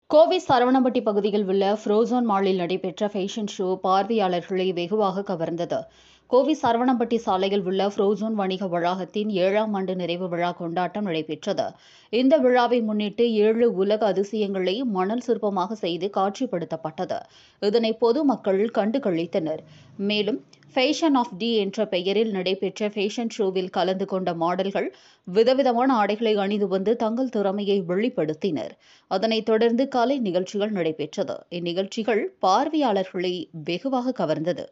கோவை சரவணம்பட்டி பகுதியில் உள்ள ஃப்ரோசோன் மாலில் நடைபெற்ற ஃபேஷன் ஷோ பார்வையாளர்களை வெகுவாக கவர்ந்தது. கோவை சரவணம்பட்டி சாலையில் உள்ள ஃப்ரோசோன் வணிக வளாகத்தின் 7ஆம் ஆண்டு நிறைவு விழா கொண்டாட்டம் நடைபெற்றது. இந்த விழாவை முன்னிட்டு 7 உலக அதிசயங்களை மணல் சிற்பமாக செய்து காட்சிப்படுத்தப்பட்டது. இதனை பொதுமக்கள் கண்டு களித்தனர். மேலும் ஃபேஷன் ஆஃப் டி என்ற பெயரில் நடைபெற்ற ஃபேஷன் ஷோவில் கலந்து கொண்ட மாடல்கள் விதவிதமான ஆடைகளை அணிந்து வந்து தங்கள் திறமையை வெளிப்படுத்தினர். அதனைத் தொடர்ந்து கலை நிகழ்ச்சிகள் நடைபெற்றது. இந்நிகழ்ச்சிகள் பார்வையாளர்களை வெகுவாக கவர்ந்தது.